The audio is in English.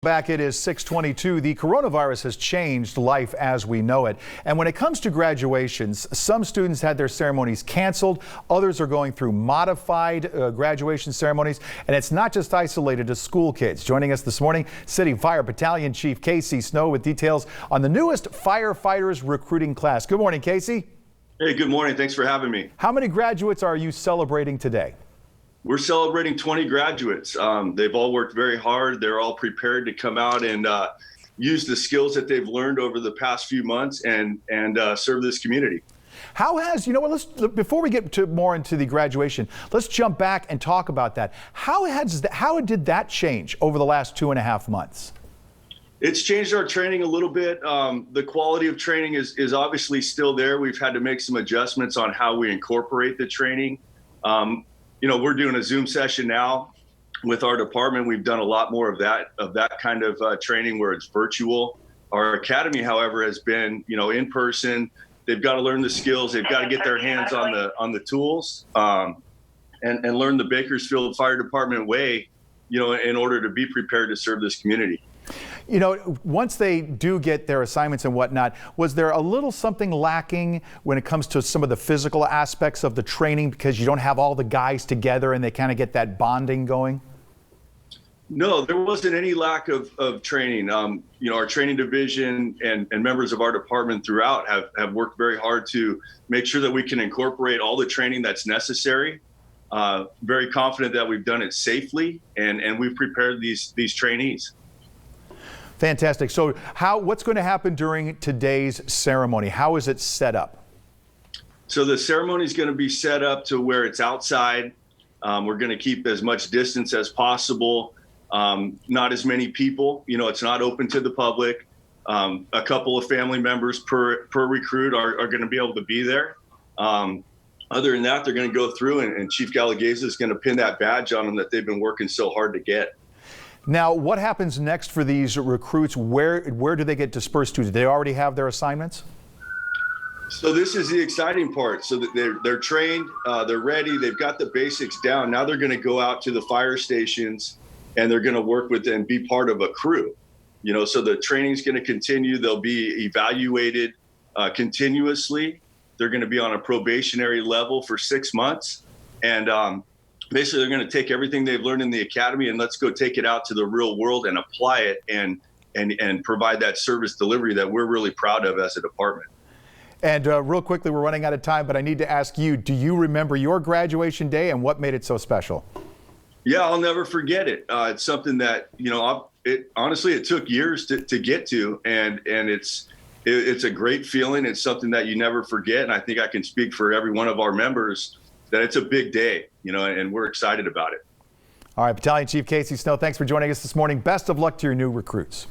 Back, it is 6:22. The coronavirus has changed life as we know it. And when it comes to graduations, some students had their ceremonies canceled. Others are going through modified graduation ceremonies. And it's not just isolated to school kids. Joining us this morning, City Fire Battalion Chief Casey Snow with details on the newest firefighters recruiting class. Good morning, Casey. Hey, good morning. Thanks for having me. How many graduates are you celebrating today? We're celebrating 20 graduates. They've all worked very hard. They're all prepared to come out and use the skills that they've learned over the past few months and serve this community. How has, before we get more into the graduation, let's jump back and talk about that. How did that change over the last 2.5 months? It's changed our training a little bit. The quality of training is obviously still there. We've had to make some adjustments on how we incorporate the training. We're doing a Zoom session now with our department. We've done a lot more of that kind of training where it's virtual. Our academy, however, has been, in person. They've got to learn the skills. They've got to get their hands on the tools and learn the Bakersfield Fire Department way, in order to be prepared to serve this community. Once they do get their assignments and whatnot, was there a little something lacking when it comes to some of the physical aspects of the training because you don't have all the guys together and they kind of get that bonding going? No, there wasn't any lack of training. Our training division and members of our department throughout have worked very hard to make sure that we can incorporate all the training that's necessary. Very confident that we've done it safely and we've prepared these trainees. Fantastic. So what's going to happen during today's ceremony? How is it set up? So the ceremony is going to be set up to where it's outside. We're going to keep as much distance as possible. Not as many people. It's not open to the public. A couple of family members per recruit are going to be able to be there. Other than that, they're going to go through and Chief Gallegeza is going to pin that badge on them that they've been working so hard to get. Now, what happens next for these recruits? Where do they get dispersed to? Do they already have their assignments? So this is the exciting part. So that they're trained, they're ready, they've got the basics down. Now they're going to go out to the fire stations and they're going to work with and be part of a crew. So the training's going to continue. They'll be evaluated continuously. They're going to be on a probationary level for 6 months. And basically, they're going to take everything they've learned in the academy and let's go take it out to the real world and apply it and provide that service delivery that we're really proud of as a department. And real quickly, we're running out of time, but I need to ask you, do you remember your graduation day and what made it so special? Yeah, I'll never forget it. It's something that, honestly, it took years to get to, and it's a great feeling. It's something that you never forget, and I think I can speak for every one of our members that it's a big day, and we're excited about it. All right, Battalion Chief Casey Snow, thanks for joining us this morning. Best of luck to your new recruits.